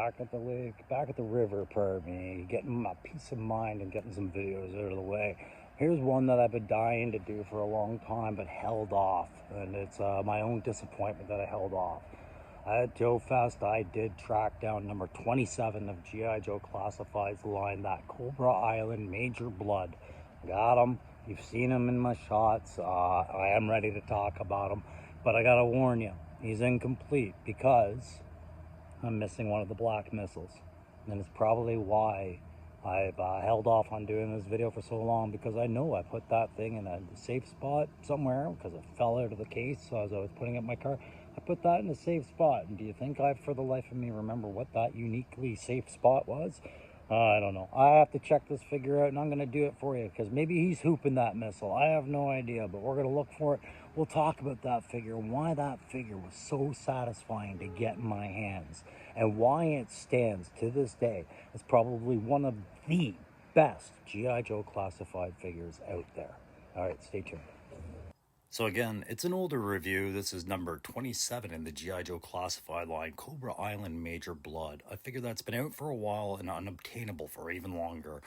back at the lake, back at the river, pardon me, getting my peace of mind and getting some videos out of the way. Here's one that I've been dying to do for a long time, but held off, and it's my own disappointment that I held off. At Joe Fest, I did track down number 27 of G.I. Joe Classified's line, that Cobra Island Major Bludd. Got him. You've seen him in my shots. I am ready to talk about him, but I gotta warn you, he's incomplete because I'm missing one of the black missiles, and it's probably why I've held off on doing this video for so long, because I know I put that thing in a safe spot somewhere because it fell out of the case as I was putting up my car. I put that in a safe spot, and do you think I, for the life of me, remember what that uniquely safe spot was? I don't know. I have to check this figure out, and I'm going to do it for you, because maybe he's hooping that missile. I have no idea, but we're going to look for it. We'll talk about that figure, why that figure was so satisfying to get in my hands, and why it stands to this day as probably one of the best G.I. Joe classified figures out there. All right, stay tuned. So again, it's an older review. This is number 27 in the G.I. Joe Classified line, Cobra Island Major Bludd. I figure that's been out for a while and unobtainable for even longer.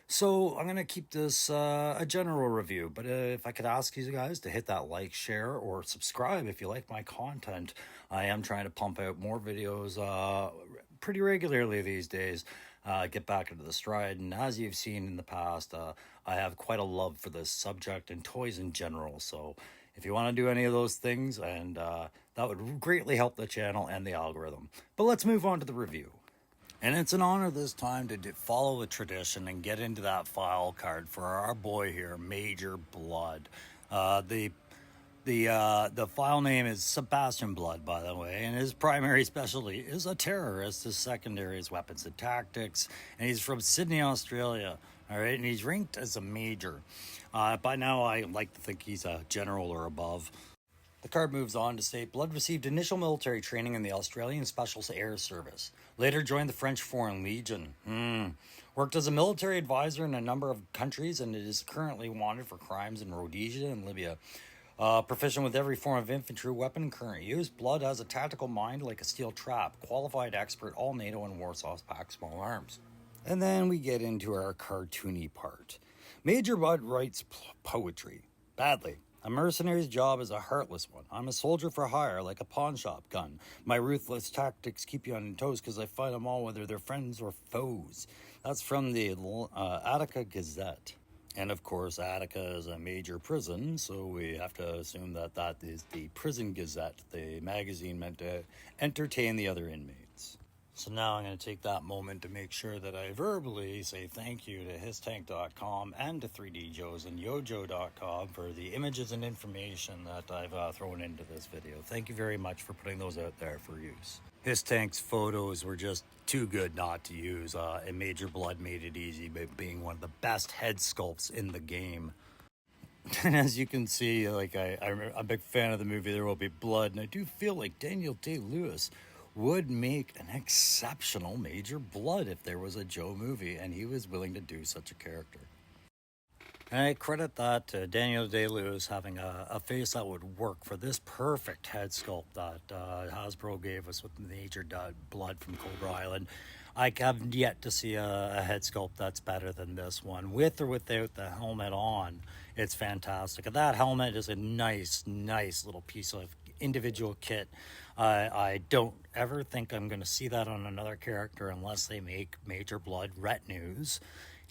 So I'm going to keep this a general review, but if I could ask you guys to hit that like, share, or subscribe if you like my content. I am trying to pump out more videos pretty regularly these days. Get back into the stride, and as you've seen in the past, I have quite a love for this subject and toys in general. So if you want to do any of those things, and that would greatly help the channel and the algorithm. But let's move on to the review. And it's an honor this time to follow the tradition and get into that file card for our boy here, Major Bludd. The file name is Sebastian Bludd, by the way, and his primary specialty is a terrorist. His secondary is weapons and tactics, and he's from Sydney, Australia. All right, and he's ranked as a major. By now, I like to think he's a general or above. The card moves on to state, Bludd received initial military training in the Australian Special Air Service. Later joined the French Foreign Legion. Worked as a military advisor in a number of countries, and is currently wanted for crimes in Rhodesia and Libya. Proficient with every form of infantry weapon in current use, Bludd has a tactical mind like a steel trap. Qualified expert, all NATO and Warsaw's pack small arms. And then we get into our cartoony part. Major Bludd writes poetry. Badly. A mercenary's job is a heartless one. I'm a soldier for hire, like a pawn shop gun. My ruthless tactics keep you on your toes because I fight them all, whether they're friends or foes. That's from the Attica Gazette. And of course, Attica is a major prison, so we have to assume that that is the Prison Gazette, the magazine meant to entertain the other inmates. So now I'm going to take that moment to make sure that I verbally say thank you to histank.com and to 3DJoes and yojo.com for the images and information that I've thrown into this video. Thank you very much for putting those out there for use. Histank's photos were just too good not to use, and Major Bludd made it easy by being one of the best head sculpts in the game. And as you can see, like I'm a big fan of the movie There Will Be Blood, and I do feel like Daniel Day-Lewis would make an exceptional Major Bludd if there was a Joe movie and he was willing to do such a character. And I credit that to Daniel Day-Lewis having a face that would work for this perfect head sculpt that Hasbro gave us with Major Bludd from Cobra Island. I have yet to see a head sculpt that's better than this one. With or without the helmet on, it's fantastic. And that helmet is a nice little piece of individual kit. I don't ever think I'm going to see that on another character unless they make Major Bludd retinues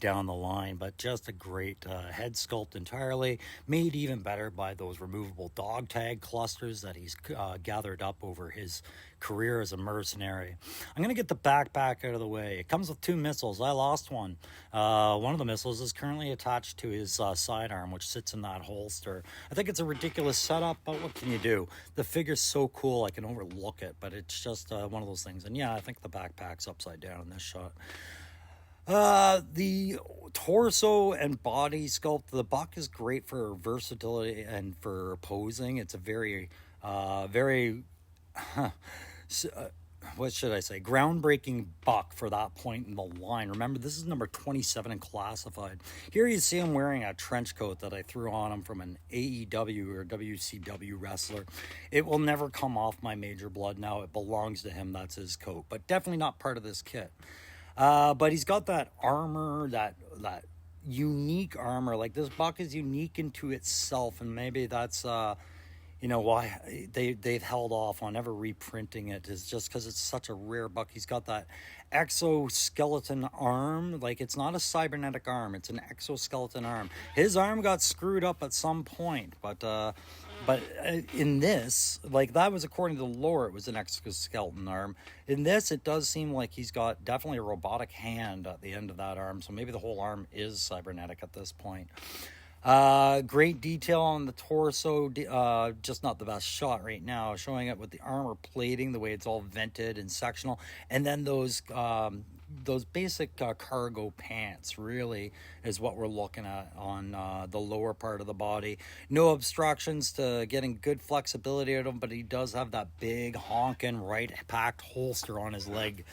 down the line, but just a great head sculpt entirely, made even better by those removable dog tag clusters that he's gathered up over his career as a mercenary. I'm going to get the backpack out of the way. It comes with 2 missiles. I lost one. One of the missiles is currently attached to his sidearm, which sits in that holster. I think it's a ridiculous setup, but what can you do? The figure's so cool I can overlook it, but it's just one of those things. And yeah, I think the backpack's upside down in this shot. The torso and body sculpt, the buck is great for versatility and for posing. It's a very what should I say, groundbreaking buck for that point in the line. Remember, this is number 27 in classified. Here you see him wearing a trench coat that I threw on him from an AEW or WCW wrestler. It will never come off my Major Bludd now. It belongs to him. That's his coat, but definitely not part of this kit. But he's got that armor, that unique armor. Like, this buck is unique into itself, and maybe that's you know why they've held off on ever reprinting it, is just because it's such a rare buck. He's got that exoskeleton arm. Like, it's not a cybernetic arm, it's an exoskeleton arm. His arm got screwed up at some point, but in this, like, that was according to the lore, it was an exoskeleton arm. In this, it does seem like he's got definitely a robotic hand at the end of that arm, so maybe the whole arm is cybernetic at this point. Great detail on the torso, just not the best shot right now, showing it with the armor plating, the way it's all vented and sectional, and then those basic cargo pants really is what we're looking at on the lower part of the body. No obstructions to getting good flexibility out of him, but he does have that big honking right packed holster on his leg.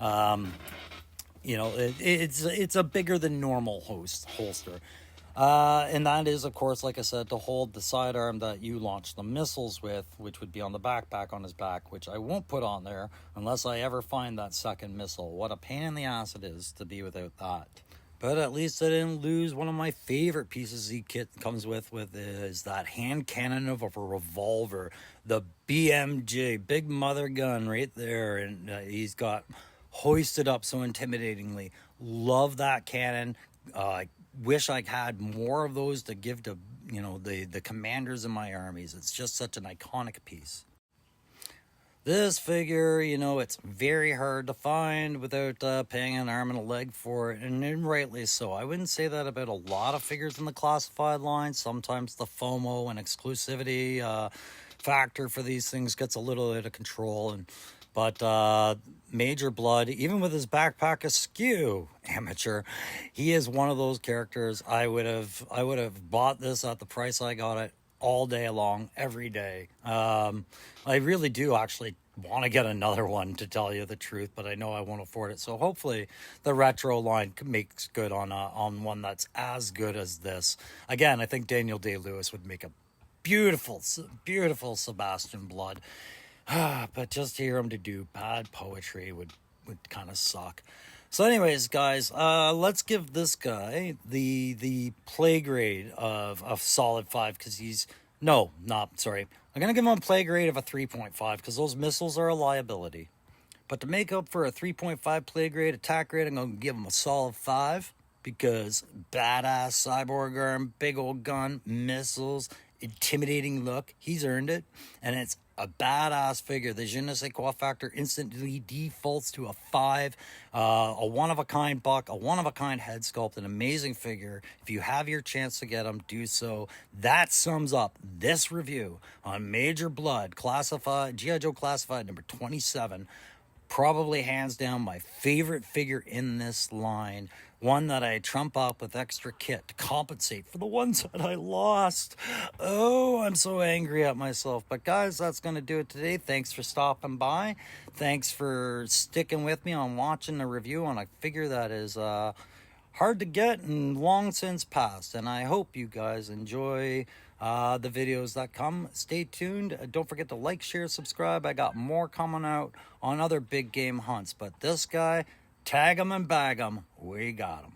You know, it's a bigger than normal holster. And that is, of course, like I said, to hold the sidearm that you launch the missiles with, which would be on the backpack on his back, which I won't put on there unless I ever find that second missile. What a pain in the ass it is to be without that. But at least I didn't lose one of my favorite pieces the kit comes with is that hand cannon of a revolver, the BMJ, big mother gun right there, and he's got hoisted up so intimidatingly. Love that cannon. Wish I had more of those to give to, you know, the commanders in my armies. It's just such an iconic piece. This figure, you know, it's very hard to find without paying an arm and a leg for it, and rightly so. I wouldn't say that about a lot of figures in the classified line. Sometimes the FOMO and exclusivity factor for these things gets a little out of control, but Major Bludd, even with his backpack askew, amateur, he is one of those characters. I would have bought this at the price I got it all day long, every day. I really do actually want to get another one, to tell you the truth, but I know I won't afford it. So hopefully the retro line makes good on one that's as good as this. Again, I think Daniel Day-Lewis would make a beautiful, beautiful Sebastian Bludd. But just to hear him to do bad poetry would kind of suck. So anyways, guys, let's give this guy the play grade of solid 5, because I'm going to give him a play grade of a 3.5 because those missiles are a liability. But to make up for a 3.5 play grade attack grade, I'm going to give him a solid 5 because badass cyborg arm, big old gun, missiles, intimidating look. He's earned it, and it's a badass figure. The je ne sais quoi factor instantly defaults to a 5. A one-of-a-kind buck, a one-of-a-kind head sculpt, an amazing figure. If you have your chance to get him, do so. That sums up this review on Major Bludd, classified, G.I. Joe classified number 27. Probably hands down my favorite figure in this line. One that I trump up with extra kit to compensate for the ones that I lost. Oh, I'm so angry at myself. But guys, that's going to do it today. Thanks for stopping by. Thanks for sticking with me on watching the review on a figure that is hard to get and long since passed. And I hope you guys enjoy the videos that come. Stay tuned. Don't forget to like, share, subscribe. I got more coming out on other big game hunts. But this guy, tag him and bag him. We got him.